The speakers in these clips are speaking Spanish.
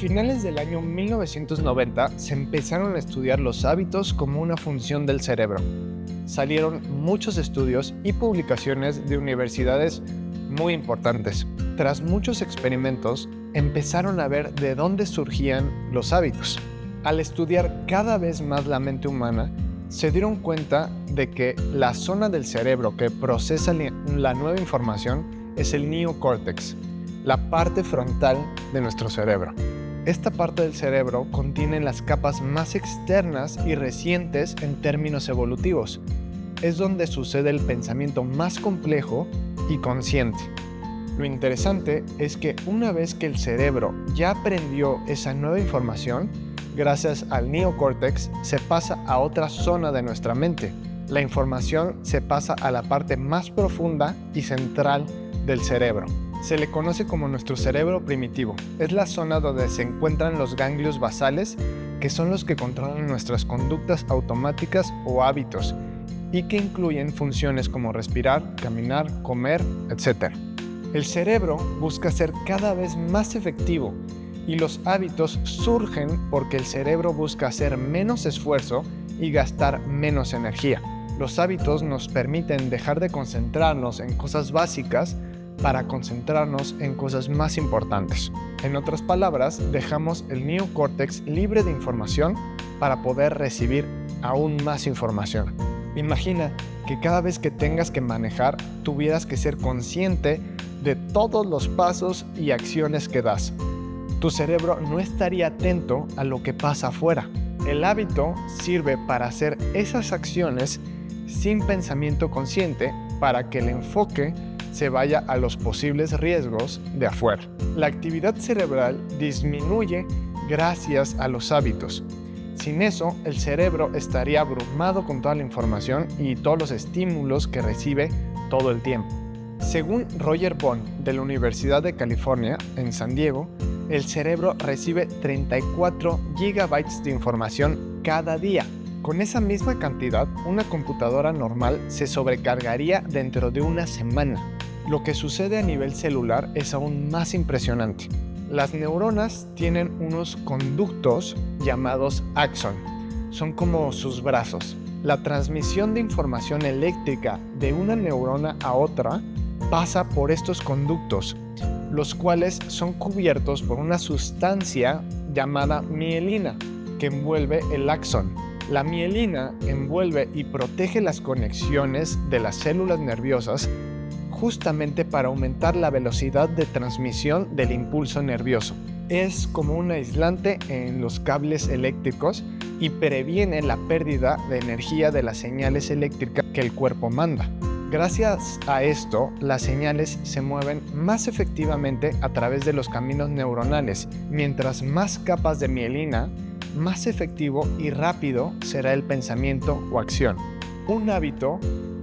finales del año 1990 se empezaron a estudiar los hábitos como una función del cerebro. Salieron muchos estudios y publicaciones de universidades muy importantes. Tras muchos experimentos, empezaron a ver de dónde surgían los hábitos. Al estudiar cada vez más la mente humana, se dieron cuenta de que la zona del cerebro que procesa la nueva información es el neocórtex, la parte frontal de nuestro cerebro. Esta parte del cerebro contiene las capas más externas y recientes en términos evolutivos. Es donde sucede el pensamiento más complejo y consciente. Lo interesante es que una vez que el cerebro ya aprendió esa nueva información, gracias al neocórtex se pasa a otra zona de nuestra mente. La información se pasa a la parte más profunda y central del cerebro. Se le conoce como nuestro cerebro primitivo. Es la zona donde se encuentran los ganglios basales, que son los que controlan nuestras conductas automáticas o hábitos, y que incluyen funciones como respirar, caminar, comer, etc. El cerebro busca ser cada vez más efectivo, y los hábitos surgen porque el cerebro busca hacer menos esfuerzo y gastar menos energía. Los hábitos nos permiten dejar de concentrarnos en cosas básicas para concentrarnos en cosas más importantes. En otras palabras, dejamos el neocórtex libre de información para poder recibir aún más información. Imagina que cada vez que tengas que manejar, tuvieras que ser consciente de todos los pasos y acciones que das. Tu cerebro no estaría atento a lo que pasa afuera. El hábito sirve para hacer esas acciones sin pensamiento consciente para que el enfoque se vaya a los posibles riesgos de afuera. La actividad cerebral disminuye gracias a los hábitos. Sin eso, el cerebro estaría abrumado con toda la información y todos los estímulos que recibe todo el tiempo. Según Roger Bond de la Universidad de California en San Diego, el cerebro recibe 34 gigabytes de información cada día. Con esa misma cantidad, una computadora normal se sobrecargaría dentro de una semana. Lo que sucede a nivel celular es aún más impresionante. Las neuronas tienen unos conductos llamados axón. Son como sus brazos. La transmisión de información eléctrica de una neurona a otra pasa por estos conductos, los cuales son cubiertos por una sustancia llamada mielina, que envuelve el axón. La mielina envuelve y protege las conexiones de las células nerviosas justamente para aumentar la velocidad de transmisión del impulso nervioso. Es como un aislante en los cables eléctricos y previene la pérdida de energía de las señales eléctricas que el cuerpo manda. Gracias a esto, las señales se mueven más efectivamente a través de los caminos neuronales. Mientras más capas de mielina, más efectivo y rápido será el pensamiento o acción. Un hábito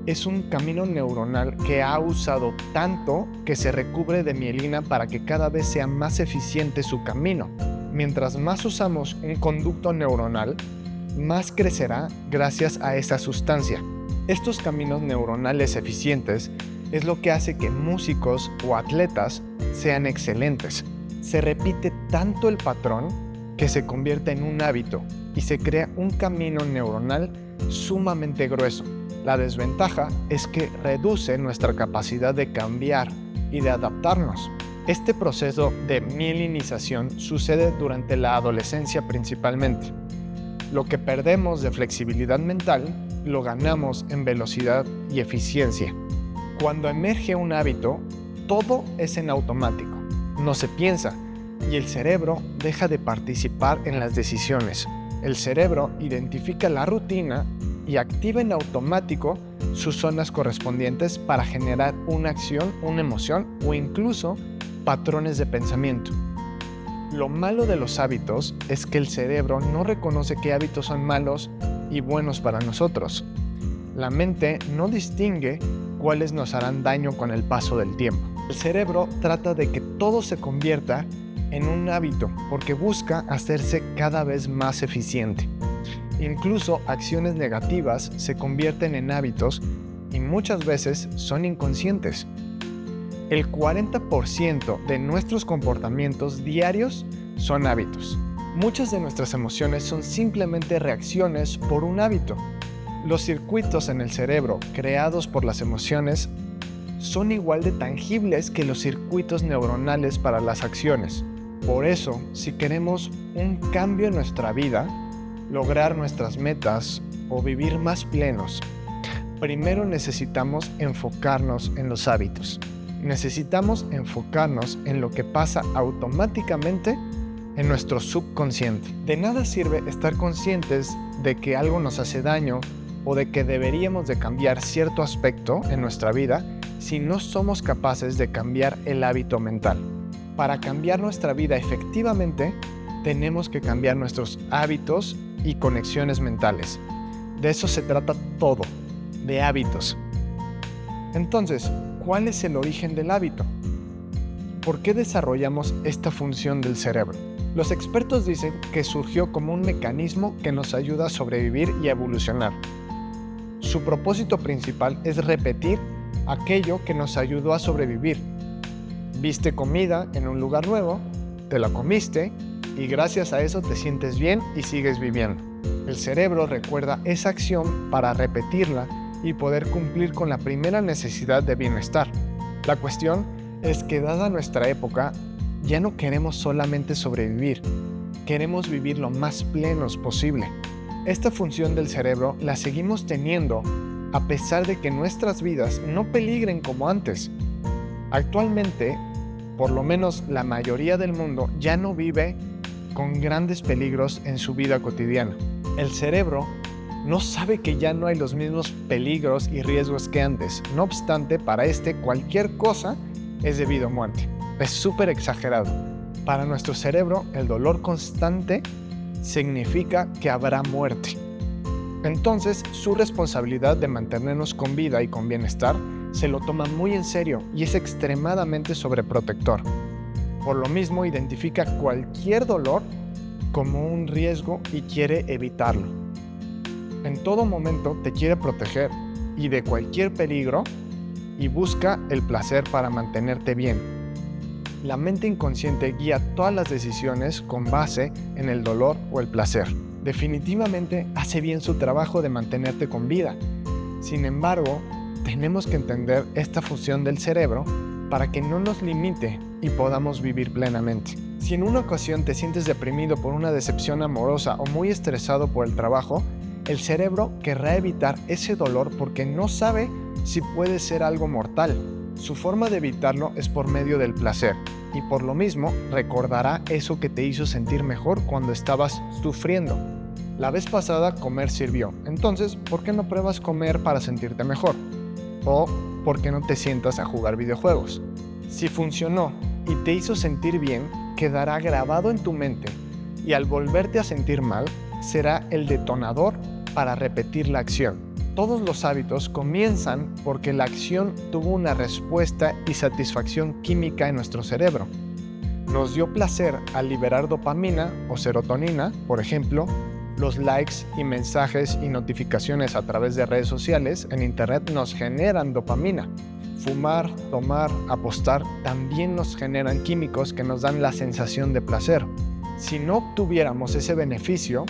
es un camino neuronal que ha usado tanto que se recubre de mielina para que cada vez sea más eficiente su camino. Mientras más usamos un conducto neuronal, más crecerá gracias a esa sustancia. Estos caminos neuronales eficientes es lo que hace que músicos o atletas sean excelentes. Se repite tanto el patrón que se convierte en un hábito y se crea un camino neuronal sumamente grueso. La desventaja es que reduce nuestra capacidad de cambiar y de adaptarnos. Este proceso de mielinización sucede durante la adolescencia principalmente. Lo que perdemos de flexibilidad mental lo ganamos en velocidad y eficiencia. Cuando emerge un hábito, todo es en automático, no se piensa y el cerebro deja de participar en las decisiones. El cerebro identifica la rutina y activa en automático sus zonas correspondientes para generar una acción, una emoción o incluso patrones de pensamiento. Lo malo de los hábitos es que el cerebro no reconoce qué hábitos son malos y buenos para nosotros. La mente no distingue cuáles nos harán daño con el paso del tiempo. El cerebro trata de que todo se convierta en un hábito porque busca hacerse cada vez más eficiente. Incluso acciones negativas se convierten en hábitos y muchas veces son inconscientes. El 40% de nuestros comportamientos diarios son hábitos. Muchas de nuestras emociones son simplemente reacciones por un hábito. Los circuitos en el cerebro creados por las emociones son igual de tangibles que los circuitos neuronales para las acciones. Por eso, si queremos un cambio en nuestra vida, lograr nuestras metas o vivir más plenos, primero necesitamos enfocarnos en los hábitos. Necesitamos enfocarnos en lo que pasa automáticamente en nuestro subconsciente. De nada sirve estar conscientes de que algo nos hace daño o de que deberíamos de cambiar cierto aspecto en nuestra vida si no somos capaces de cambiar el hábito mental. Para cambiar nuestra vida efectivamente, tenemos que cambiar nuestros hábitos y conexiones mentales. De eso se trata todo, de hábitos. Entonces, ¿cuál es el origen del hábito? ¿Por qué desarrollamos esta función del cerebro? Los expertos dicen que surgió como un mecanismo que nos ayuda a sobrevivir y a evolucionar. Su propósito principal es repetir aquello que nos ayudó a sobrevivir. Viste comida en un lugar nuevo, te la comiste y gracias a eso te sientes bien y sigues viviendo. El cerebro recuerda esa acción para repetirla y poder cumplir con la primera necesidad de bienestar. La cuestión es que dada nuestra época, ya no queremos solamente sobrevivir, queremos vivir lo más plenos posible. Esta función del cerebro la seguimos teniendo a pesar de que nuestras vidas no peligren como antes. Actualmente, por lo menos la mayoría del mundo ya no vive con grandes peligros en su vida cotidiana. El cerebro no sabe que ya no hay los mismos peligros y riesgos que antes. No obstante, para cualquier cosa es debido a muerte. Es súper exagerado. Para nuestro cerebro, el dolor constante significa que habrá muerte. Entonces, su responsabilidad de mantenernos con vida y con bienestar se lo toma muy en serio y es extremadamente sobreprotector. Por lo mismo, identifica cualquier dolor como un riesgo y quiere evitarlo. En todo momento te quiere proteger y de cualquier peligro y busca el placer para mantenerte bien. La mente inconsciente guía todas las decisiones con base en el dolor o el placer. Definitivamente hace bien su trabajo de mantenerte con vida. Sin embargo, tenemos que entender esta función del cerebro para que no nos limite y podamos vivir plenamente. Si en una ocasión te sientes deprimido por una decepción amorosa o muy estresado por el trabajo, el cerebro querrá evitar ese dolor porque no sabe si puede ser algo mortal. Su forma de evitarlo es por medio del placer y por lo mismo recordará eso que te hizo sentir mejor cuando estabas sufriendo. La vez pasada comer sirvió, entonces ¿por qué no pruebas comer para sentirte mejor? ¿O por qué no te sientas a jugar videojuegos? Si funcionó y te hizo sentir bien, quedará grabado en tu mente y al volverte a sentir mal, será el detonador para repetir la acción. Todos los hábitos comienzan porque la acción tuvo una respuesta y satisfacción química en nuestro cerebro. Nos dio placer al liberar dopamina o serotonina, por ejemplo, los likes y mensajes y notificaciones a través de redes sociales en internet nos generan dopamina. Fumar, tomar, apostar también nos generan químicos que nos dan la sensación de placer. Si no obtuviéramos ese beneficio,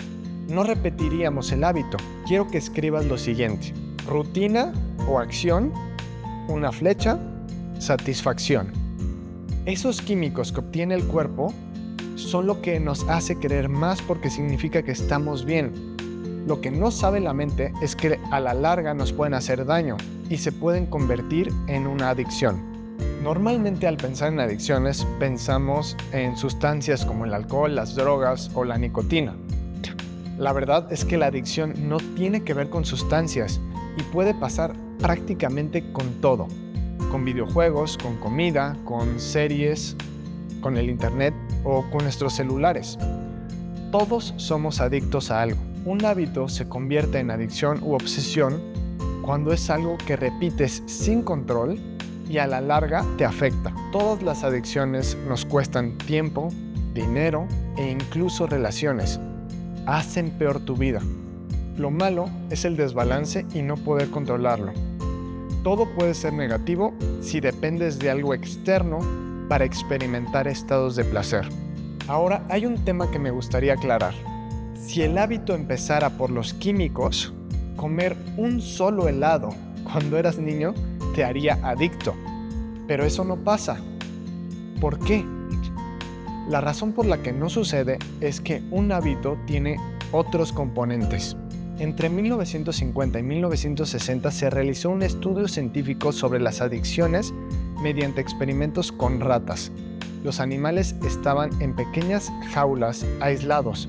no repetiríamos el hábito. Quiero que escribas lo siguiente: rutina o acción, una flecha, satisfacción. Esos químicos que obtiene el cuerpo son lo que nos hace querer más porque significa que estamos bien. Lo que no sabe la mente es que a la larga nos pueden hacer daño y se pueden convertir en una adicción. Normalmente al pensar en adicciones pensamos en sustancias como el alcohol, las drogas o la nicotina. La verdad es que la adicción no tiene que ver con sustancias y puede pasar prácticamente con todo. Con videojuegos, con comida, con series, con el internet o con nuestros celulares. Todos somos adictos a algo. Un hábito se convierte en adicción u obsesión cuando es algo que repites sin control y a la larga te afecta. Todas las adicciones nos cuestan tiempo, dinero e incluso relaciones. Hacen peor tu vida. Lo malo es el desbalance y no poder controlarlo. Todo puede ser negativo si dependes de algo externo para experimentar estados de placer. Ahora hay un tema que me gustaría aclarar. Si el hábito empezara por los químicos, comer un solo helado cuando eras niño te haría adicto. Pero eso no pasa. ¿Por qué? La razón por la que no sucede es que un hábito tiene otros componentes. Entre 1950 y 1960 se realizó un estudio científico sobre las adicciones mediante experimentos con ratas. Los animales estaban en pequeñas jaulas aislados.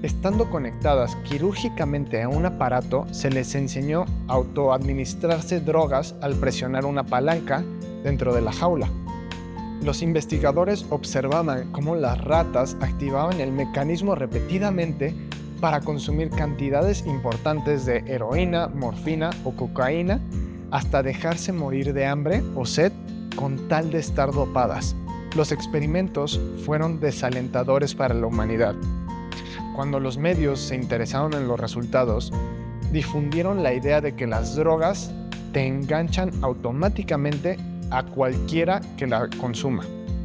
Estando conectadas quirúrgicamente a un aparato, se les enseñó a autoadministrarse drogas al presionar una palanca dentro de la jaula. Los investigadores observaban cómo las ratas activaban el mecanismo repetidamente para consumir cantidades importantes de heroína, morfina o cocaína hasta dejarse morir de hambre o sed con tal de estar dopadas. Los experimentos fueron desalentadores para la humanidad. Cuando los medios se interesaron en los resultados, difundieron la idea de que las drogas te enganchan automáticamente a cualquiera que la consuma.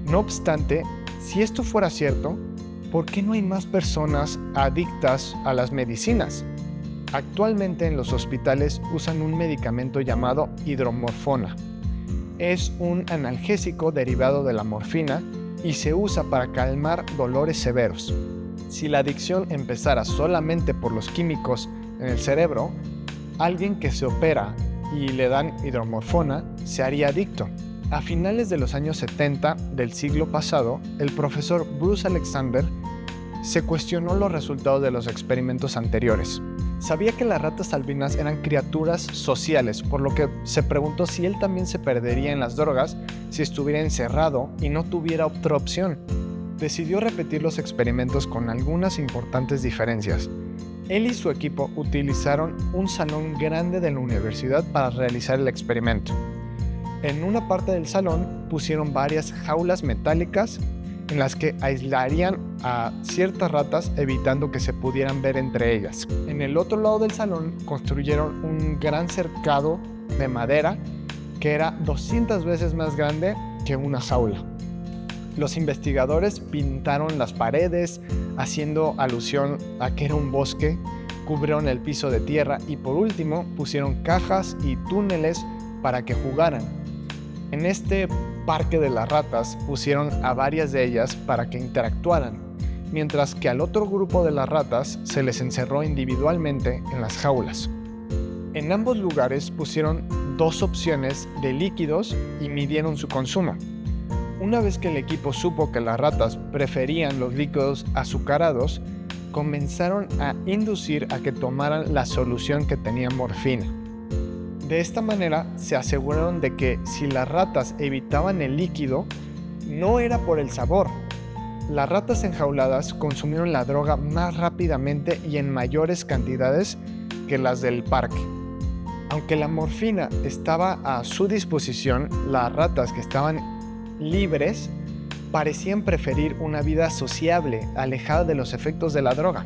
No obstante, si esto fuera cierto, ¿por qué no hay más personas adictas a las medicinas? Actualmente en los hospitales usan un medicamento llamado hidromorfona. Es un analgésico derivado de la morfina y se usa para calmar dolores severos. Si la adicción empezara solamente por los químicos en el cerebro, alguien que se opera y le dan hidromorfona se haría adicto. A finales de los años 70 del siglo pasado, el profesor Bruce Alexander se cuestionó los resultados de los experimentos anteriores. Sabía que las ratas albinas eran criaturas sociales, por lo que se preguntó si él también se perdería en las drogas si estuviera encerrado y no tuviera otra opción. Decidió repetir los experimentos con algunas importantes diferencias. Él y su equipo utilizaron un salón grande de la universidad para realizar el experimento. En una parte del salón pusieron varias jaulas metálicas en las que aislarían a ciertas ratas evitando que se pudieran ver entre ellas. En el otro lado del salón construyeron un gran cercado de madera que era 200 veces más grande que una jaula. Los investigadores pintaron las paredes haciendo alusión a que era un bosque, cubrieron el piso de tierra y por último pusieron cajas y túneles para que jugaran. En este parque de las ratas pusieron a varias de ellas para que interactuaran, mientras que al otro grupo de las ratas se les encerró individualmente en las jaulas. En ambos lugares pusieron 2 opciones de líquidos y midieron su consumo. Una vez que el equipo supo que las ratas preferían los líquidos azucarados, comenzaron a inducir a que tomaran la solución que tenía morfina. De esta manera se aseguraron de que si las ratas evitaban el líquido, no era por el sabor. Las ratas enjauladas consumieron la droga más rápidamente y en mayores cantidades que las del parque. Aunque la morfina estaba a su disposición, las ratas que estaban libres parecían preferir una vida sociable, alejada de los efectos de la droga.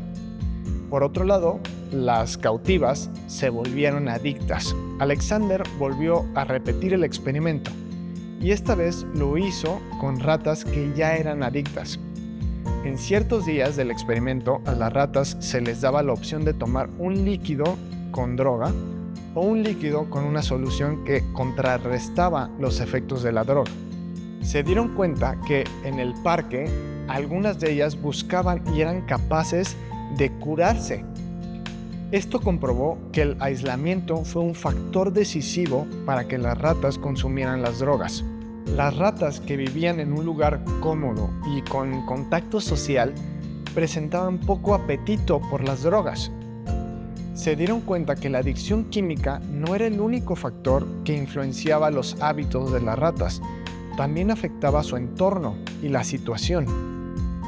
Por otro lado, las cautivas se volvieron adictas. Alexander volvió a repetir el experimento y esta vez lo hizo con ratas que ya eran adictas. En ciertos días del experimento a las ratas se les daba la opción de tomar un líquido con droga o un líquido con una solución que contrarrestaba los efectos de la droga. Se dieron cuenta que en el parque algunas de ellas buscaban y eran capaces de curarse. Esto comprobó que el aislamiento fue un factor decisivo para que las ratas consumieran las drogas. Las ratas que vivían en un lugar cómodo y con contacto social presentaban poco apetito por las drogas. Se dieron cuenta que la adicción química no era el único factor que influenciaba los hábitos de las ratas, también afectaba su entorno y la situación.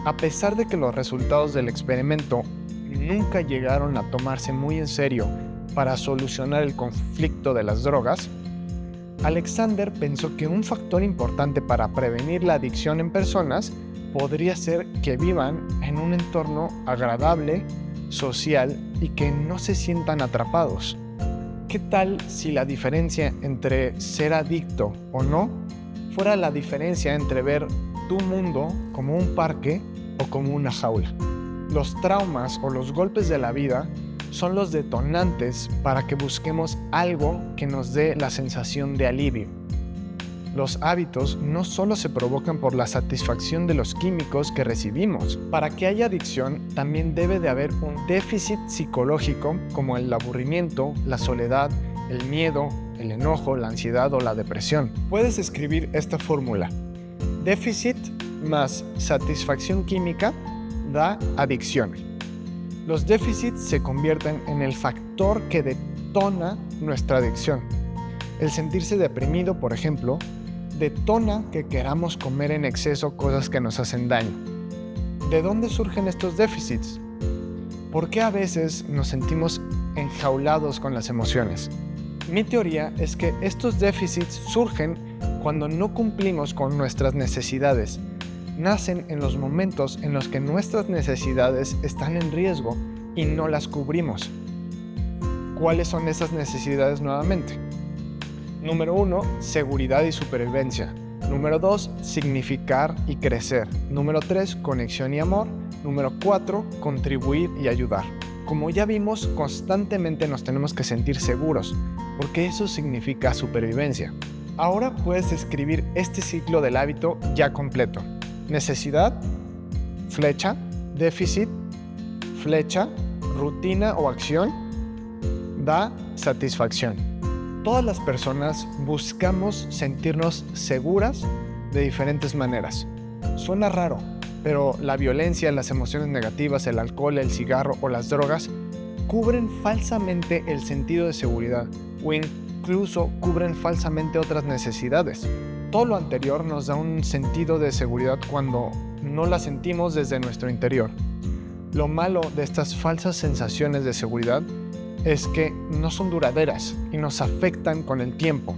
A pesar de que los resultados del experimento nunca llegaron a tomarse muy en serio para solucionar el conflicto de las drogas, Alexander pensó que un factor importante para prevenir la adicción en personas podría ser que vivan en un entorno agradable, social y que no se sientan atrapados. ¿Qué tal si la diferencia entre ser adicto o no fuera la diferencia entre ver tu mundo como un parque o como una jaula. Los traumas o los golpes de la vida son los detonantes para que busquemos algo que nos dé la sensación de alivio. Los hábitos no solo se provocan por la satisfacción de los químicos que recibimos. Para que haya adicción, también debe de haber un déficit psicológico como el aburrimiento, la soledad, el miedo, el enojo, la ansiedad o la depresión. Puedes escribir esta fórmula. Déficit más satisfacción química da adicción. Los déficits se convierten en el factor que detona nuestra adicción. El sentirse deprimido, por ejemplo, detona que queramos comer en exceso cosas que nos hacen daño. ¿De dónde surgen estos déficits? ¿Por qué a veces nos sentimos enjaulados con las emociones? Mi teoría es que estos déficits surgen cuando no cumplimos con nuestras necesidades. Nacen en los momentos en los que nuestras necesidades están en riesgo y no las cubrimos. ¿Cuáles son esas necesidades nuevamente? Número 1, seguridad y supervivencia. Número 2, significar y crecer. Número 3, conexión y amor. Número 4, contribuir y ayudar. Como ya vimos, constantemente nos tenemos que sentir seguros, porque eso significa supervivencia. Ahora puedes escribir este ciclo del hábito ya completo. Necesidad, flecha, déficit, flecha, rutina o acción, da satisfacción. Todas las personas buscamos sentirnos seguras de diferentes maneras. Suena raro, pero la violencia, las emociones negativas, el alcohol, el cigarro o las drogas cubren falsamente el sentido de seguridad o incluso cubren falsamente otras necesidades. Todo lo anterior nos da un sentido de seguridad cuando no la sentimos desde nuestro interior. Lo malo de estas falsas sensaciones de seguridad es que no son duraderas y nos afectan con el tiempo.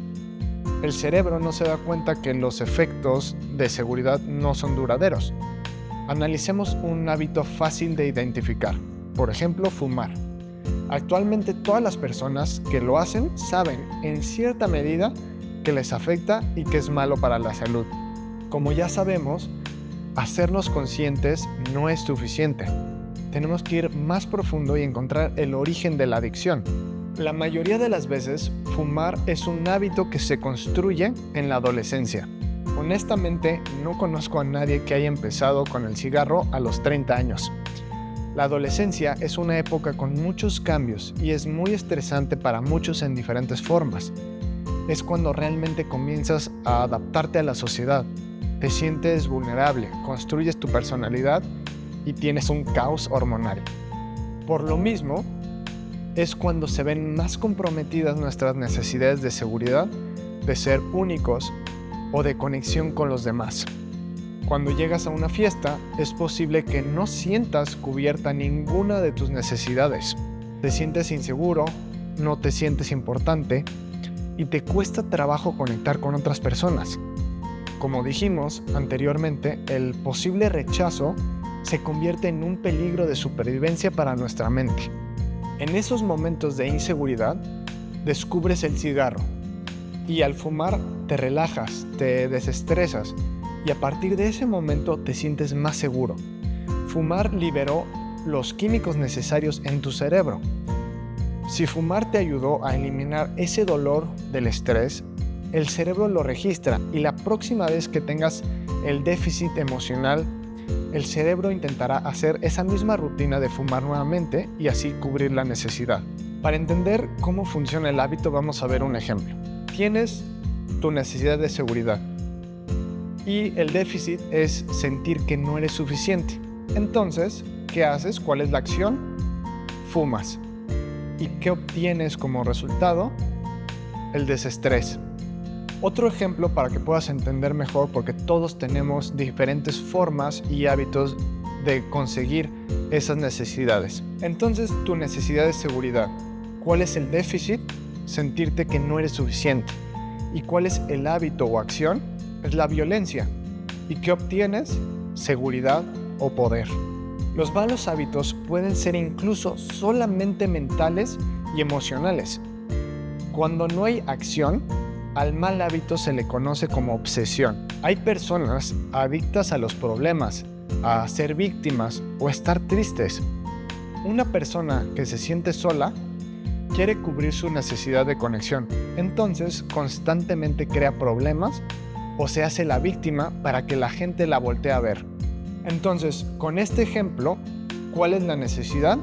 El cerebro no se da cuenta que los efectos de seguridad no son duraderos. Analicemos un hábito fácil de identificar, por ejemplo, fumar. Actualmente todas las personas que lo hacen saben en cierta medida que les afecta y que es malo para la salud. Como ya sabemos, hacernos conscientes no es suficiente. Tenemos que ir más profundo y encontrar el origen de la adicción. La mayoría de las veces, fumar es un hábito que se construye en la adolescencia. Honestamente, no conozco a nadie que haya empezado con el cigarro a los 30 años. La adolescencia es una época con muchos cambios y es muy estresante para muchos en diferentes formas. Es cuando realmente comienzas a adaptarte a la sociedad. Te sientes vulnerable, construyes tu personalidad y tienes un caos hormonal. Por lo mismo, es cuando se ven más comprometidas nuestras necesidades de seguridad, de ser únicos o de conexión con los demás. Cuando llegas a una fiesta, es posible que no sientas cubierta ninguna de tus necesidades. Te sientes inseguro, no te sientes importante y te cuesta trabajo conectar con otras personas. Como dijimos anteriormente, el posible rechazo se convierte en un peligro de supervivencia para nuestra mente. En esos momentos de inseguridad, descubres el cigarro y al fumar te relajas, te desestresas y a partir de ese momento te sientes más seguro. Fumar liberó los químicos necesarios en tu cerebro. Si fumar te ayudó a eliminar ese dolor del estrés, el cerebro lo registra y la próxima vez que tengas el déficit emocional, el cerebro intentará hacer esa misma rutina de fumar nuevamente y así cubrir la necesidad. Para entender cómo funciona el hábito, vamos a ver un ejemplo. Tienes tu necesidad de seguridad y el déficit es sentir que no eres suficiente. Entonces, ¿qué haces? ¿Cuál es la acción? Fumas. ¿Y qué obtienes como resultado? El desestrés. Otro ejemplo para que puedas entender mejor, porque todos tenemos diferentes formas y hábitos de conseguir esas necesidades. Entonces, tu necesidad de seguridad. ¿Cuál es el déficit? Sentirte que no eres suficiente. ¿Y cuál es el hábito o acción? Es la violencia. ¿Y qué obtienes? Seguridad o poder. Los malos hábitos pueden ser incluso solamente mentales y emocionales. Cuando no hay acción, al mal hábito se le conoce como obsesión. Hay personas adictas a los problemas, a ser víctimas o estar tristes. Una persona que se siente sola quiere cubrir su necesidad de conexión, entonces constantemente crea problemas o se hace la víctima para que la gente la voltee a ver. Entonces, con este ejemplo, ¿cuál es la necesidad?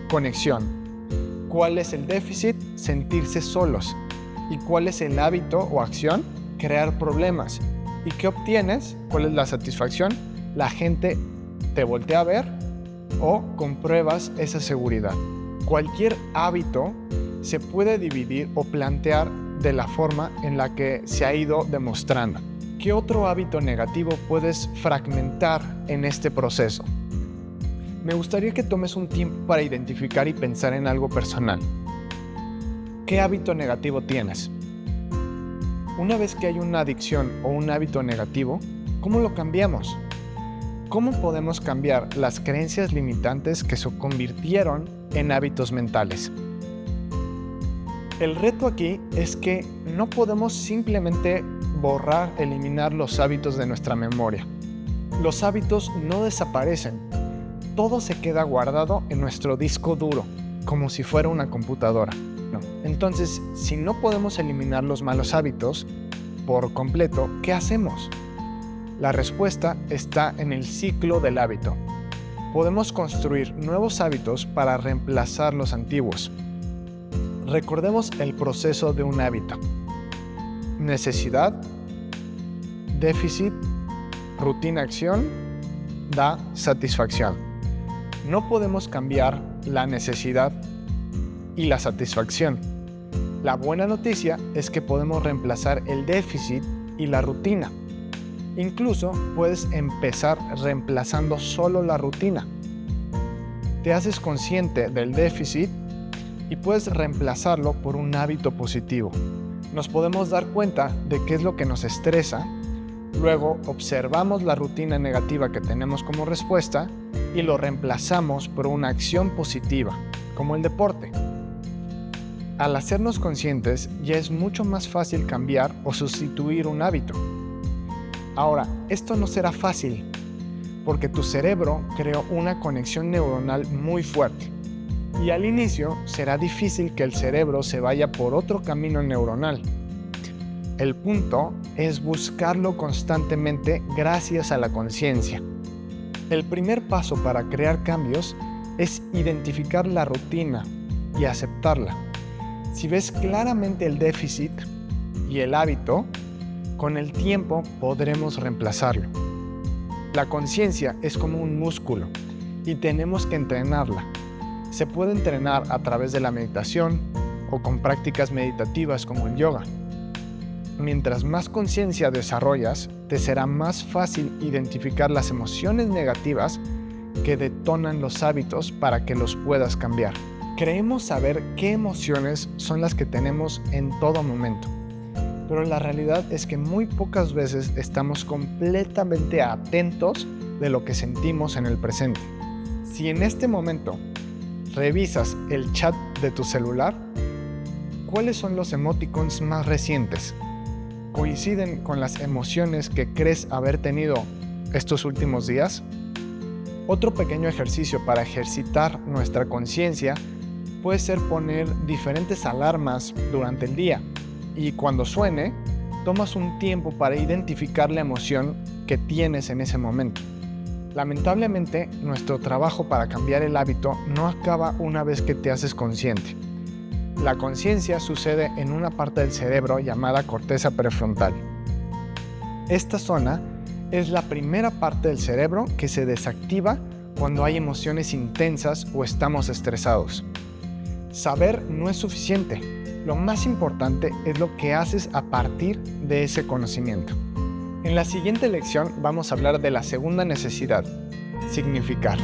Conexión. ¿Cuál es el déficit? Sentirse solos. ¿Y cuál es el hábito o acción? Crear problemas. ¿Y qué obtienes? ¿Cuál es la satisfacción? La gente te voltea a ver o compruebas esa seguridad. Cualquier hábito se puede dividir o plantear de la forma en la que se ha ido demostrando. ¿Qué otro hábito negativo puedes fragmentar en este proceso? Me gustaría que tomes un tiempo para identificar y pensar en algo personal. ¿Qué hábito negativo tienes? Una vez que hay una adicción o un hábito negativo, ¿cómo lo cambiamos? ¿Cómo podemos cambiar las creencias limitantes que se convirtieron en hábitos mentales? El reto aquí es que no podemos simplemente eliminar los hábitos de nuestra memoria. Los hábitos no desaparecen. Todo se queda guardado en nuestro disco duro, como si fuera una computadora. Entonces, si no podemos eliminar los malos hábitos por completo, ¿qué hacemos? La respuesta está en el ciclo del hábito. Podemos construir nuevos hábitos para reemplazar los antiguos. Recordemos el proceso de un hábito. Necesidad, déficit, rutina-acción, da satisfacción. No podemos cambiar la necesidad y la satisfacción. La buena noticia es que podemos reemplazar el déficit y la rutina. Incluso puedes empezar reemplazando solo la rutina. Te haces consciente del déficit y puedes reemplazarlo por un hábito positivo. Nos podemos dar cuenta de qué es lo que nos estresa, luego observamos la rutina negativa que tenemos como respuesta y lo reemplazamos por una acción positiva, como el deporte. Al hacernos conscientes, ya es mucho más fácil cambiar o sustituir un hábito. Ahora, esto no será fácil, porque tu cerebro creó una conexión neuronal muy fuerte. Y al inicio será difícil que el cerebro se vaya por otro camino neuronal. El punto es buscarlo constantemente gracias a la conciencia. El primer paso para crear cambios es identificar la rutina y aceptarla. Si ves claramente el déficit y el hábito, con el tiempo podremos reemplazarlo. La conciencia es como un músculo y tenemos que entrenarla. Se puede entrenar a través de la meditación o con prácticas meditativas como el yoga. Mientras más conciencia desarrollas, te será más fácil identificar las emociones negativas que detonan los hábitos para que los puedas cambiar. Creemos saber qué emociones son las que tenemos en todo momento, pero la realidad es que muy pocas veces estamos completamente atentos de lo que sentimos en el presente. Si en este momento revisas el chat de tu celular, ¿cuáles son los emoticons más recientes? ¿Coinciden con las emociones que crees haber tenido estos últimos días? Otro pequeño ejercicio para ejercitar nuestra conciencia puede ser poner diferentes alarmas durante el día y cuando suene, tomas un tiempo para identificar la emoción que tienes en ese momento. Lamentablemente, nuestro trabajo para cambiar el hábito no acaba una vez que te haces consciente. La conciencia sucede en una parte del cerebro llamada corteza prefrontal. Esta zona es la primera parte del cerebro que se desactiva cuando hay emociones intensas o estamos estresados. Saber no es suficiente. Lo más importante es lo que haces a partir de ese conocimiento. En la siguiente lección vamos a hablar de la segunda necesidad, significar.